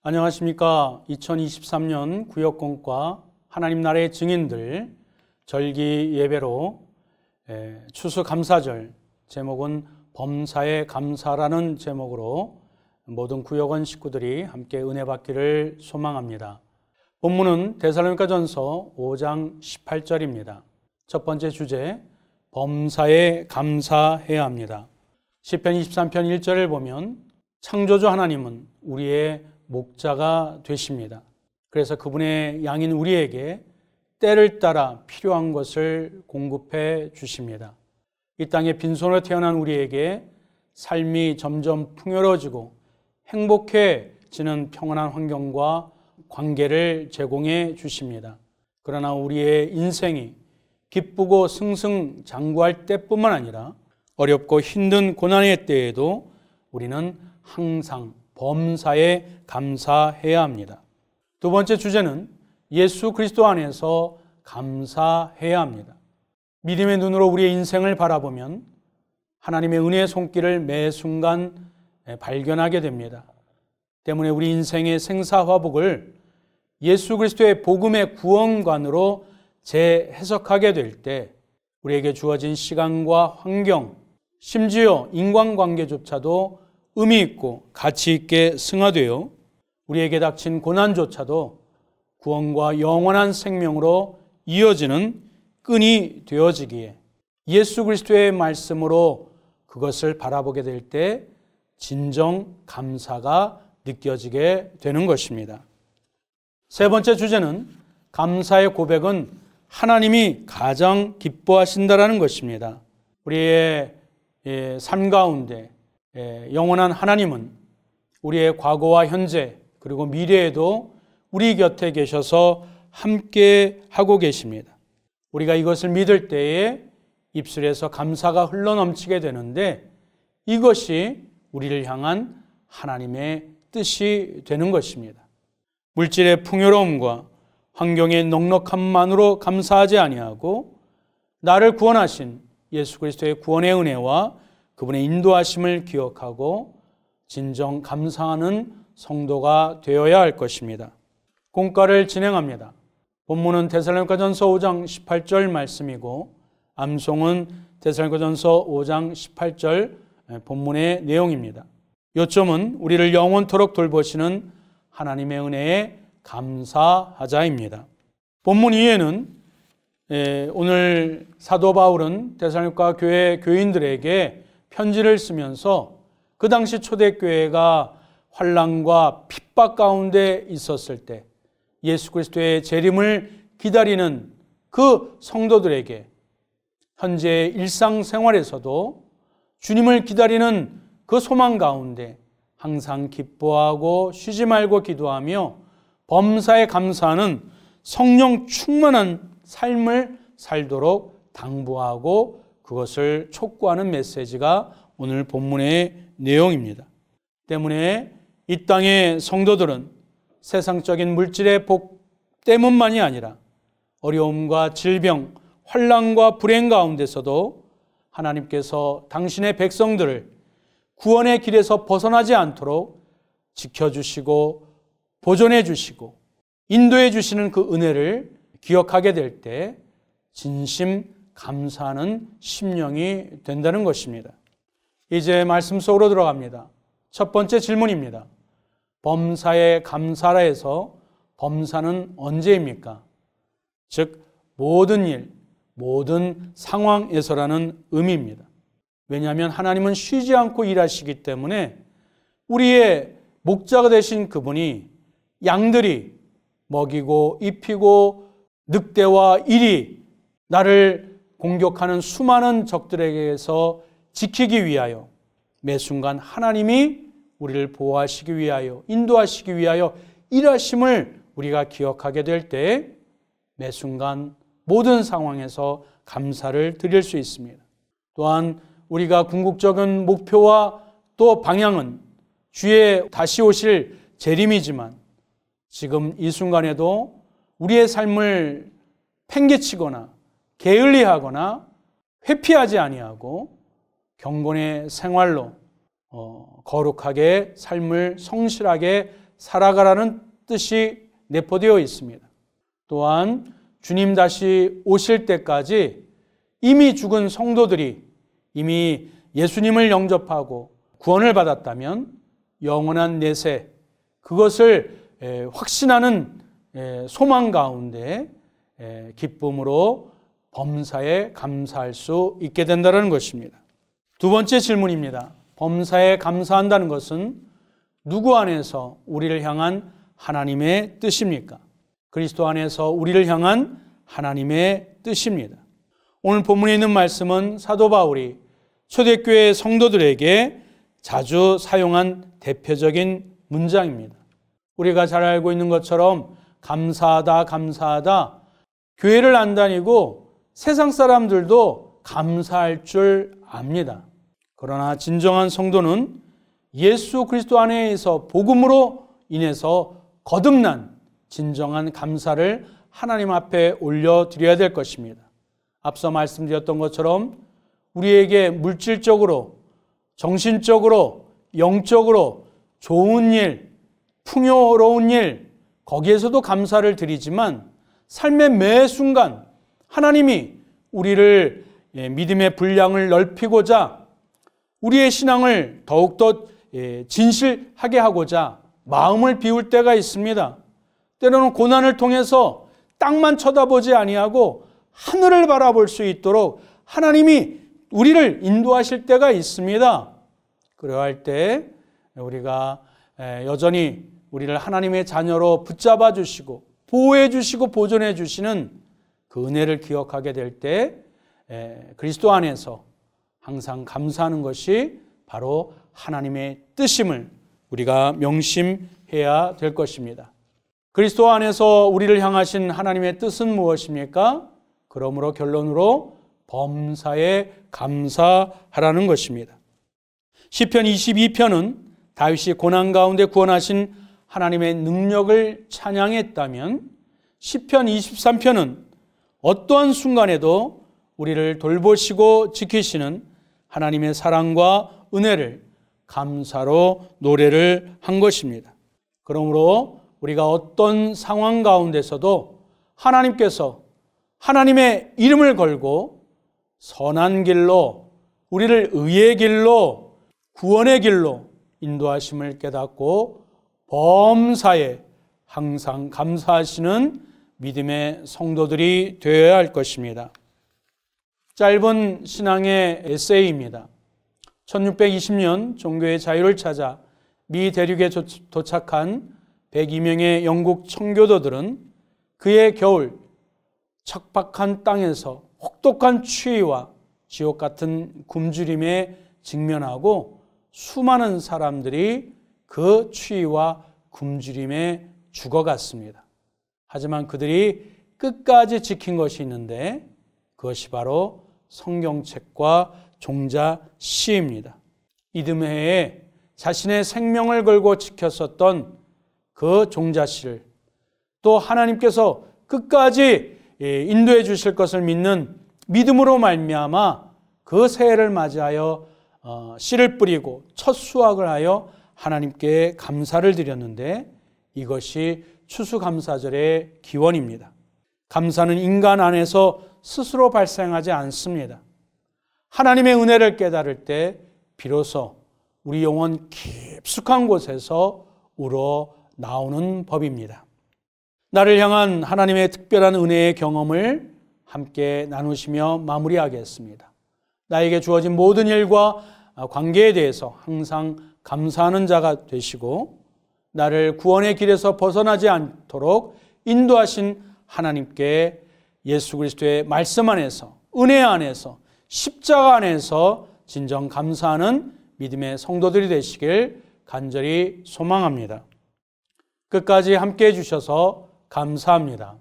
안녕하십니까. 2023년 구역공과 하나님 나라의 증인들 절기 예배로 추수감사절, 제목은 범사의 감사라는 제목으로 모든 구역원 식구들이 함께 은혜 받기를 소망합니다. 본문은 데살로니가전서 5장 18절입니다. 첫 번째 주제, 범사에 감사해야 합니다. 시편 23편 1절을 보면 창조주 하나님은 우리의 목자가 되십니다. 그래서 그분의 양인 우리에게 때를 따라 필요한 것을 공급해 주십니다. 이 땅에 빈손으로 태어난 우리에게 삶이 점점 풍요로워지고 행복해지는 평안한 환경과 관계를 제공해 주십니다. 그러나 우리의 인생이 기쁘고 승승장구할 때뿐만 아니라 어렵고 힘든 고난의 때에도 우리는 항상 범사에 감사해야 합니다. 두 번째 주제는 예수 그리스도 안에서 감사해야 합니다. 믿음의 눈으로 우리의 인생을 바라보면 하나님의 은혜의 손길을 매 순간 발견하게 됩니다. 때문에 우리 인생의 생사화복을 예수 그리스도의 복음의 구원관으로 재해석하게 될 때 우리에게 주어진 시간과 환경, 심지어 인간관계조차도 의미 있고 가치 있게 승화되어 우리에게 닥친 고난조차도 구원과 영원한 생명으로 이어지는 끈이 되어지기에 예수 그리스도의 말씀으로 그것을 바라보게 될 때 진정 감사가 느껴지게 되는 것입니다. 세 번째 주제는 감사의 고백은 하나님이 가장 기뻐하신다라는 것입니다. 우리의 삶 가운데 영원한 하나님은 우리의 과거와 현재 그리고 미래에도 우리 곁에 계셔서 함께 하고 계십니다. 우리가 이것을 믿을 때에 입술에서 감사가 흘러넘치게 되는데 이것이 우리를 향한 하나님의 뜻이 되는 것입니다. 물질의 풍요로움과 환경의 넉넉함만으로 감사하지 아니하고 나를 구원하신 예수 그리스도의 구원의 은혜와 그분의 인도하심을 기억하고 진정 감사하는 성도가 되어야 할 것입니다. 공과를 진행합니다. 본문은 데살로니가전서 5장 18절 말씀이고 암송은 데살로니가전서 5장 18절 본문의 내용입니다. 요점은 우리를 영원토록 돌보시는 하나님의 은혜에 감사하자입니다. 본문 이해는 오늘 사도 바울은 데살로니가 교회 교인들에게 편지를 쓰면서 그 당시 초대교회가 환난과 핍박 가운데 있었을 때 예수 그리스도의 재림을 기다리는 그 성도들에게 현재 일상생활에서도 주님을 기다리는 그 소망 가운데 항상 기뻐하고 쉬지 말고 기도하며 범사에 감사하는 성령 충만한 삶을 살도록 당부하고 그것을 촉구하는 메시지가 오늘 본문의 내용입니다. 때문에 이 땅의 성도들은 세상적인 물질의 복 때문만이 아니라 어려움과 질병, 환난과 불행 가운데서도 하나님께서 당신의 백성들을 구원의 길에서 벗어나지 않도록 지켜주시고 보존해 주시고 인도해 주시는 그 은혜를 기억하게 될 때 진심 감사하는 심령이 된다는 것입니다. 이제 말씀 속으로 들어갑니다. 첫 번째 질문입니다. 범사에 감사라 해서 범사는 언제입니까? 즉 모든 일, 모든 상황에서라는 의미입니다. 왜냐하면 하나님은 쉬지 않고 일하시기 때문에 우리의 목자가 되신 그분이 양들이 먹이고 입히고 늑대와 이리 나를 공격하는 수많은 적들에게서 지키기 위하여 매 순간 하나님이 우리를 보호하시기 위하여 인도하시기 위하여 일하심을 우리가 기억하게 될 때 매 순간 모든 상황에서 감사를 드릴 수 있습니다. 또한 우리가 궁극적인 목표와 또 방향은 주의 다시 오실 재림이지만 지금 이 순간에도 우리의 삶을 팽개치거나 게을리하거나 회피하지 아니하고 경건의 생활로 거룩하게 삶을 성실하게 살아가라는 뜻이 내포되어 있습니다. 또한 주님 다시 오실 때까지 이미 죽은 성도들이 이미 예수님을 영접하고 구원을 받았다면 영원한 내세, 그것을 확신하는 소망 가운데 기쁨으로 범사에 감사할 수 있게 된다는 것입니다. 두 번째 질문입니다. 범사에 감사한다는 것은 누구 안에서 우리를 향한 하나님의 뜻입니까? 그리스도 안에서 우리를 향한 하나님의 뜻입니다. 오늘 본문에 있는 말씀은 사도 바울이 초대교회 성도들에게 자주 사용한 대표적인 문장입니다. 우리가 잘 알고 있는 것처럼 감사하다, 감사하다. 교회를 안 다니고 세상 사람들도 감사할 줄 압니다. 그러나 진정한 성도는 예수 그리스도 안에서 복음으로 인해서 거듭난 진정한 감사를 하나님 앞에 올려드려야 될 것입니다. 앞서 말씀드렸던 것처럼 우리에게 물질적으로, 정신적으로, 영적으로 좋은 일, 풍요로운 일, 거기에서도 감사를 드리지만 삶의 매 순간 하나님이 우리를 믿음의 분량을 넓히고자 우리의 신앙을 더욱더 진실하게 하고자 마음을 비울 때가 있습니다. 때로는 고난을 통해서 땅만 쳐다보지 아니하고 하늘을 바라볼 수 있도록 하나님이 우리를 인도하실 때가 있습니다. 그러할 때 우리가 여전히 우리를 하나님의 자녀로 붙잡아 주시고 보호해 주시고 보존해 주시는 그 은혜를 기억하게 될 때 그리스도 안에서 항상 감사하는 것이 바로 하나님의 뜻임을 우리가 명심해야 될 것입니다. 그리스도 안에서 우리를 향하신 하나님의 뜻은 무엇입니까? 그러므로 결론으로 범사에 감사하라는 것입니다. 시편 22편은 다윗이 고난 가운데 구원하신 하나님의 능력을 찬양했다면 시편 23편은 어떠한 순간에도 우리를 돌보시고 지키시는 하나님의 사랑과 은혜를 감사로 노래를 한 것입니다. 그러므로 우리가 어떤 상황 가운데서도 하나님께서 하나님의 이름을 걸고 선한 길로, 우리를 의의 길로, 구원의 길로 인도하심을 깨닫고 범사에 항상 감사하시는 믿음의 성도들이 되어야 할 것입니다. 짧은 신앙의 에세이입니다. 1620년 종교의 자유를 찾아 미 대륙에 도착한 102명의 영국 청교도들은 그해 겨울 척박한 땅에서 혹독한 추위와 지옥 같은 굶주림에 직면하고 수많은 사람들이 그 추위와 굶주림에 죽어갔습니다. 하지만 그들이 끝까지 지킨 것이 있는데 그것이 바로 성경책과 종자 시입니다. 이듬해에 자신의 생명을 걸고 지켰었던 그 종자시를 또 하나님께서 끝까지 인도해 주실 것을 믿는 믿음으로 말미암아 그 새해를 맞이하여 씨를 뿌리고 첫 수확을 하여 하나님께 감사를 드렸는데 이것이 추수감사절의 기원입니다. 감사는 인간 안에서 스스로 발생하지 않습니다. 하나님의 은혜를 깨달을 때 비로소 우리 영혼 깊숙한 곳에서 우러나오는 법입니다. 나를 향한 하나님의 특별한 은혜의 경험을 함께 나누시며 마무리하겠습니다. 나에게 주어진 모든 일과 관계에 대해서 항상 감사하는 자가 되시고 나를 구원의 길에서 벗어나지 않도록 인도하신 하나님께 예수 그리스도의 말씀 안에서, 은혜 안에서, 십자가 안에서 진정 감사하는 믿음의 성도들이 되시길 간절히 소망합니다. 끝까지 함께 해주셔서 감사합니다.